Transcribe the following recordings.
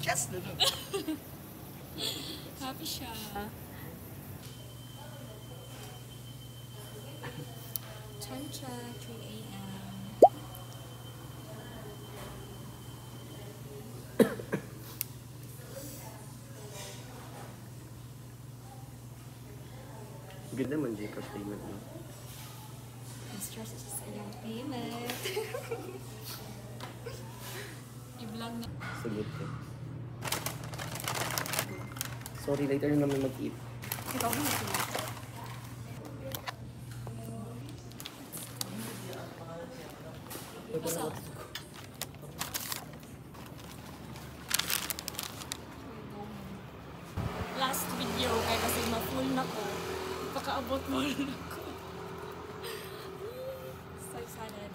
Yes! Happy siya. Time check, 3 a.m. Good naman, Gcash payment mo. Stress is yung payment. I-vlog na. Sagot ko. Sorry, later na naman mag-eat. Ikaw mo na. What's up? Last video kaya kasi ma-full na ko. Pakaabot mo na ko. So excited.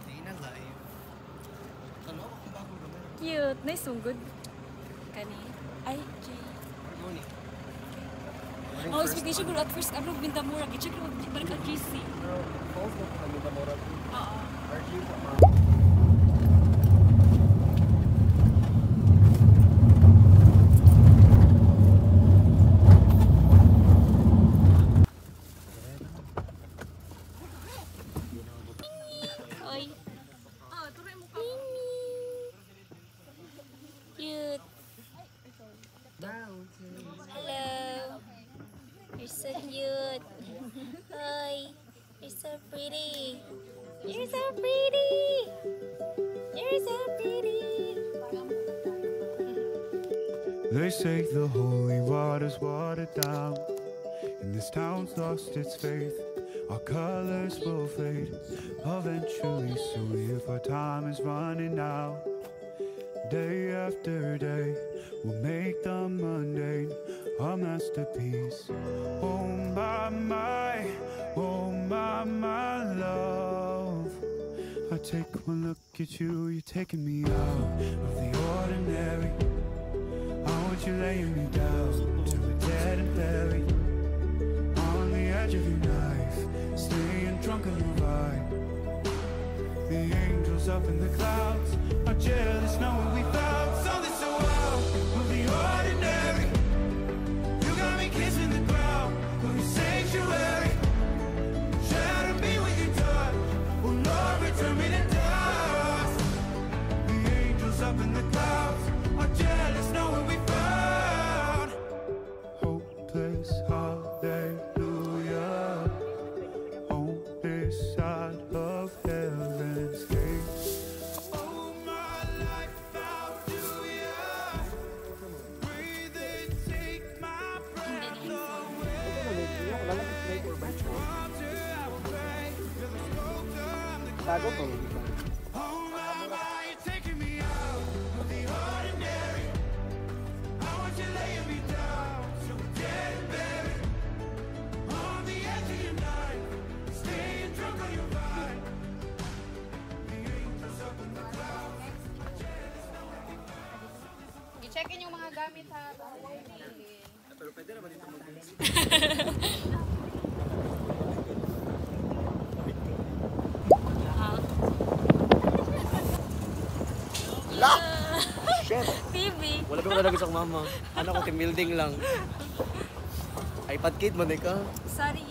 Hindi na live. Ano ako bago naman? Cute. Nice, so good. Kani. Ay, Jay. Oh, expectation ko at first, ano, Bintamura. I-check ko, balik ang GC. Pero, falls na po kami Bintamura. Oo. RG po, ma'am. Oy. Oh, tuloy mo ka. Cute. Hello. You're so cute. Hi. You're so pretty. You're so pretty. You're so pretty. They say the holy water's watered down, and this town's lost its faith. Our colors will fade eventually, so if our time is running out, day after day, we'll make the mundane a masterpiece. Oh my, love. I take one look at you, you're taking me out of the ordinary. I want you laying me down to a dead and buried on the edge of your knife, staying drunk on your vibe. The angels up in the clouds are jealous knowing we found something so wild of the ordinary. You got me kissing the ground of your sanctuary. Shatter me with your touch, oh Lord, return me to dust. The angels up in the clouds are jealous knowing we found hopeless hallelujah on this side of heaven's gate. Oh my life, how do you breathe and take my breath away? Water I will pray, you're the sculptor, I'm the Bago clay. po. Oh my, you're taking me out of the ordinary. I want you laying me down, so dead and buried on the edge of your knife, staying drunk on your vine. The angels up in the clouds. I-checkin yung mga gamit ha. Pero pwede naman dito mag La! Shit! TV. Wala pa ko talaga sa mama. Ano ko, team building lang. iPad kid mo, ka. Sorry.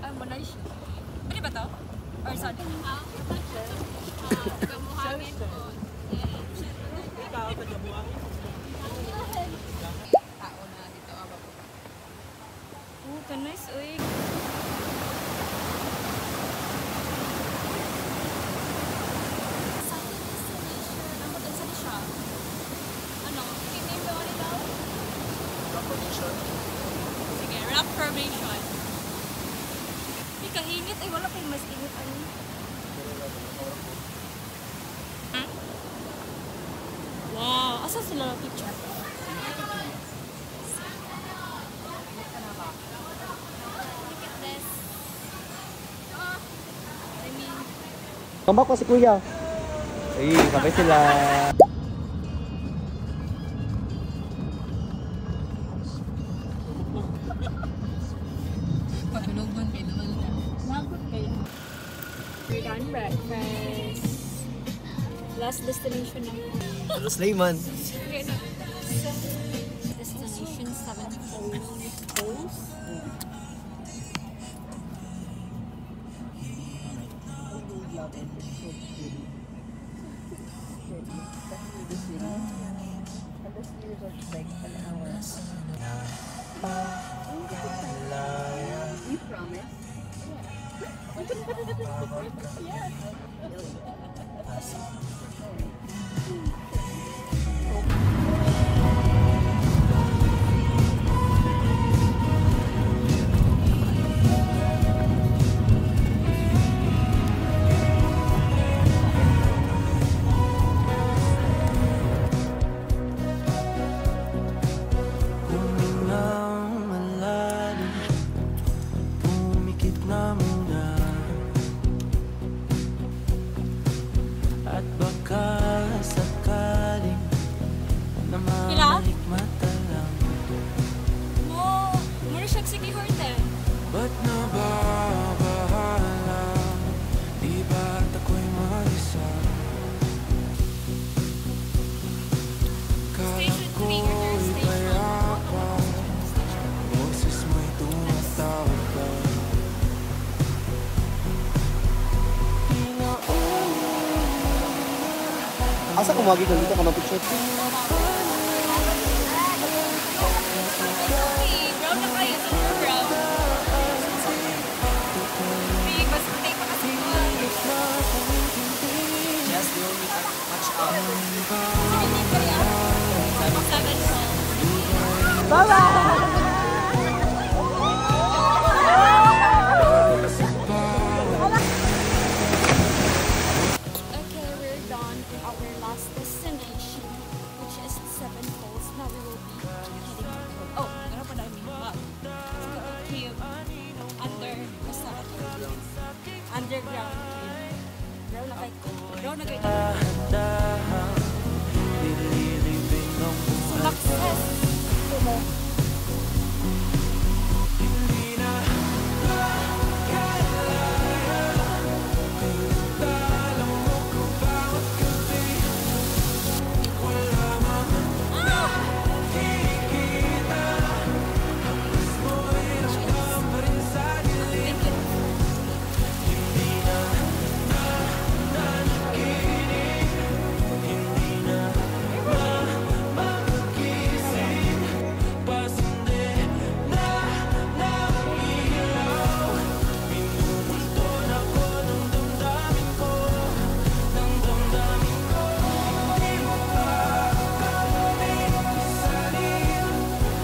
Ay, manay siya. Ano ba to? Or sorry? Kamuhangin ko. Ikaw, taga-buang. Tao na dito. Oh, kanis, uy. Sa destination, ang mag-ansali siya. Ano? Name ba ulit daw? Proposition. Sige, rock formation. Hindi kahingit. Ay, wala kayong mas ingit. Ano? Hmm? Wow! Asa sila na picture? Look at this. I mean, Kambak pa si Kuya. Ay, sabay sila. Patulugon kayo naman na. We're done breakfast. Last destination na. Pero Slayman. Okay na. Destination 7 Falls. You promise? Humingang malalim, pumikit na muna. At baka sakaling na mamalik mata lang. Mura siya sige horte. Ba't nababahala? Di ba't ako'y mag-isa? Station 3 or third station. Boses mo'y tumatawag ka. Asa kumagi ka dito ka mag-picture? Okay, brown na kayo. Super brown. Big, mas patay pa kasi ko. Just the only match up. Sige, pa rin. 7 Falls. Okay, we're done to our last destination, which is 7 Falls. Now we will be heading to... Oh, ano pa namin? Wow. Let's go to cave under the cemetery. Underground cave. Brown na kayo. Dahan, nililibing ng buhay. Success! Hindi na talo mo ko bawat gabi. Wala mang kikita. Hapos mo'y ramdam pa rin sa dilim. Hindi na nakikinig. Hindi na magising. Pasindi na ilaw. Pinupulton ako ng damdamin ko. Ng damdamin ko. Hindi mo pa kami isalin.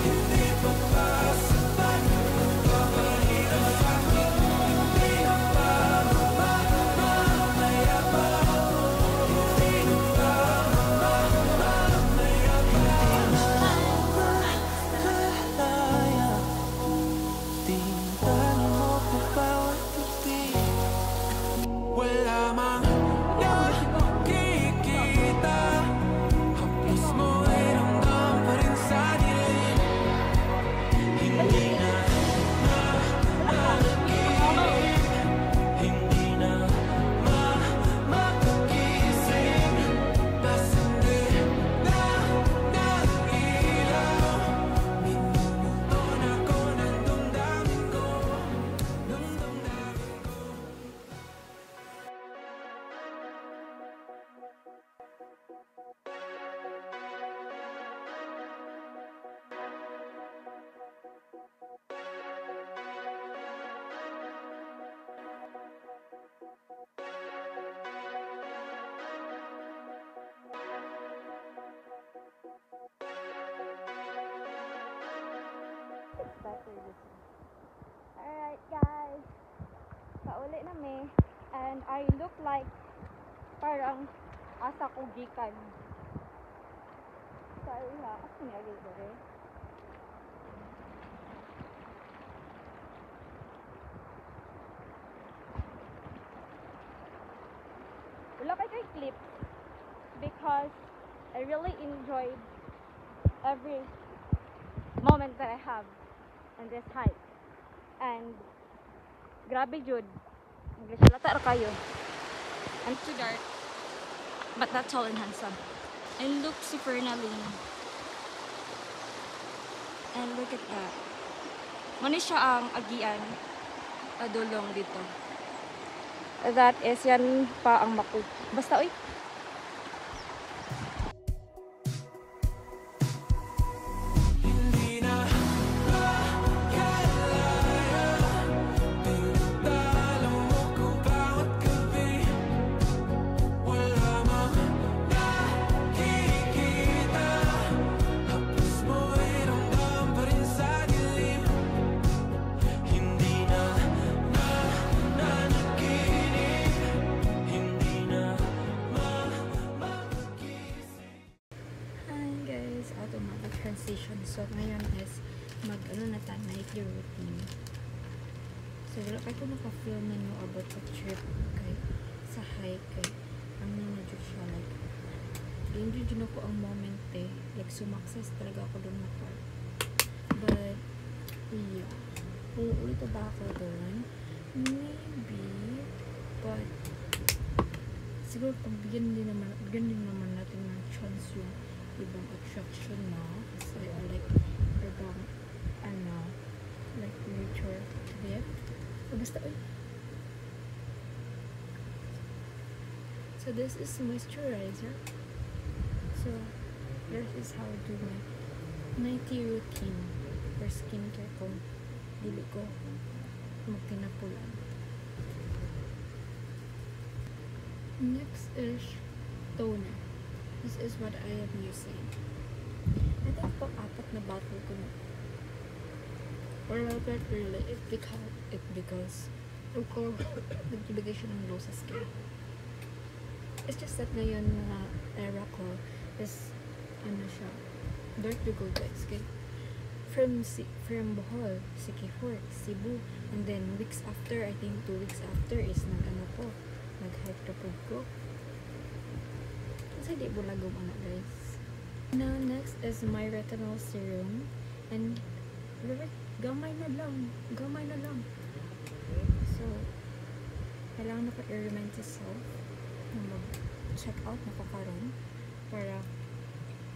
Hindi pa ba sapat? Papahirap sa'kin. Hindi na ba mamamaya pa ako? Hindi na ba mamamaya pa? Kalaya, tintala mo ko bawat gabi. Wala mang nakikita. Hapos mo'y ramdam pa rin sa dilim. Hindi na nakikinig. Hindi na makagising. Pasindi na ilaw. Minumuton ako ng damdamin ko. Ng damdamin ko. Alright guys, pauli na me. And I look like parang asa ko gikan. Sorry ha, ako nagay ba rin? Wala kay clip because I really enjoyed every moment that I have in this hike. And grabe jud. Nagsalata ra kayo. And too dark. but not tall and handsome. And look si Fernalyn. And look at that. Muna siya ang agian. Adulong dito. That is, yan pa ang maku. Basta, oy. Hindi na makalaya. Tinatalo mo ko bawat gabi. Wala mang nakikita. Hapos mo'y ramdam pa rin sa dilim. Hindi na nanaginip. Hindi na mapagising. Hi guys, automatic transition. So ngayon is mag-ano na ta, nightly routine. So wala kayo ko naka-feel na nyo about the trip kay sa hike kay ang nanadyo siya like i-enjoy dyan ako ang moment eh. Like sumakses talaga ako doon na part. But yeah, kung ulit ba ako doon? Maybe, but siguro bigyan din naman natin ng chance yung ibang attraction na kasi I like ibang like nature trip. So basta so this is moisturizer. So this is how I do my nightly routine for skincare kung dili ko magtinapulan. Next is toner. This is what I am using. I think pang-apat na bottle ko na. Or not really, because ko nagbibigay siya ng glow sa skin. It's just that ngayon na era ko is siya, dark to go guys. Okay? From Bohol, Siquijor, Cebu, and then weeks after, I think 2 weeks after is nag-hike to ko. Kasi di bulagom guys. Now next is my retinol serum and gamay na lang. So kailangan na i-remind yourself na mag-check out na ko karon para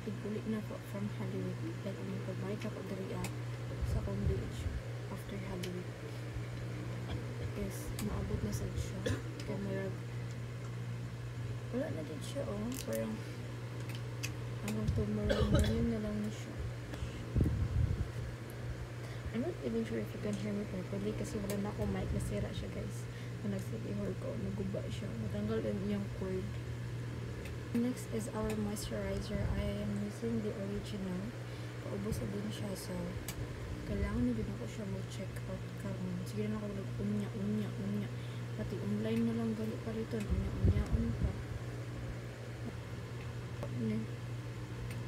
igulit na po from Holy Week. Like pag-bike ako diri sa Palm Beach after Holy Week is maabot na sad siya kaya wala na din siya parang hanggang tomorrow morning na lang na siya. I'm not even sure if you can hear me properly kasi wala na akong mic, nasira siya guys. Nung nag-city-hall ko, naguba siya, natanggal yung cord. Next is our moisturizer. I am using the original. Paubos na din siya, so kailangan na din ako siya mag-check out karon. Sige na ako unya. Pati online na lang gali pa rito, unya pa.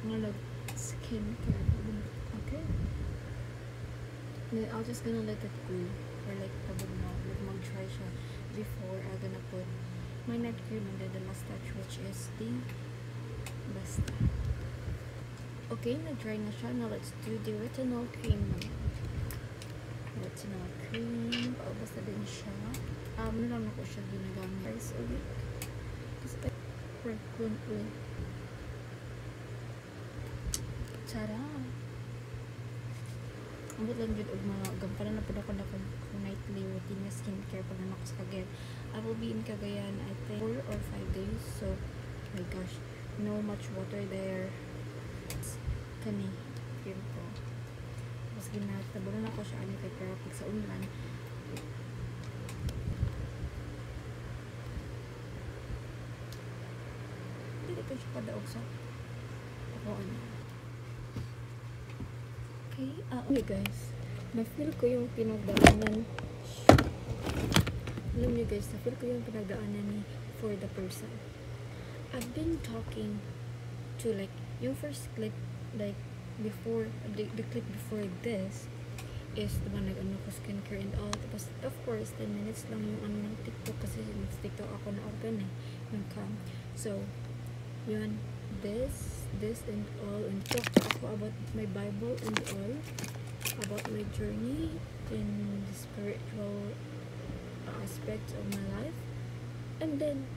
Mga skincare. Okay. Then I'll just gonna let it cool or like mag-dry siya before I'm gonna put my night cream and then the last touch which is the Basta. Okay, na-dry na siya. Now let's do the retinol cream naman. Retinol cream. Paubos na din siya. Nalang na ko siya ginagamit twice a week. Kasi frequently. Tara! Ambot lang dyan og mga gampanan na po ako na kung nightly routine na skincare pag naman ako sa Cagayan. I will be in Cagayan I think 4 or 5 days. So, my gosh, no much water there. Kani, cream ko. Tapos ginatabunan ako siya ani kay pero pag sa unlan, hindi ko siya padaog sa ako okay, guys, na-feel ko yung pinagdaanan. Alam niyo guys, na-feel ko yung pinagdaanan ni for the person. I've been talking to like, yung first clip, like, before, the clip before this, is diba nag-ano ko skincare and all. Tapos, of course, 10 minutes lang yung ano ng TikTok kasi yung TikTok ako na open yung cam. So, yun, this and all, and talk ako about my Bible and all, about my journey in the spiritual aspects of my life, and then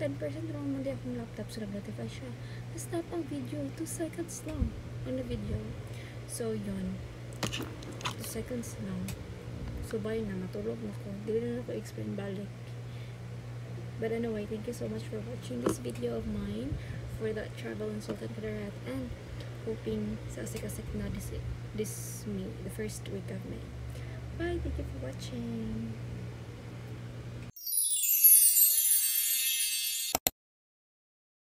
10% naman mo di akong laptop so nag-notify siya. Tapos napang video, 2 seconds lang ang na video. So yun, 2 seconds lang. So bye na, matulog na ko. Dili na ako explain balik. But anyway, thank you so much for watching this video of mine for the travel in Sultan Kudarat, and hoping sa asik-asik na this May, the first week of May. Bye, thank you for watching.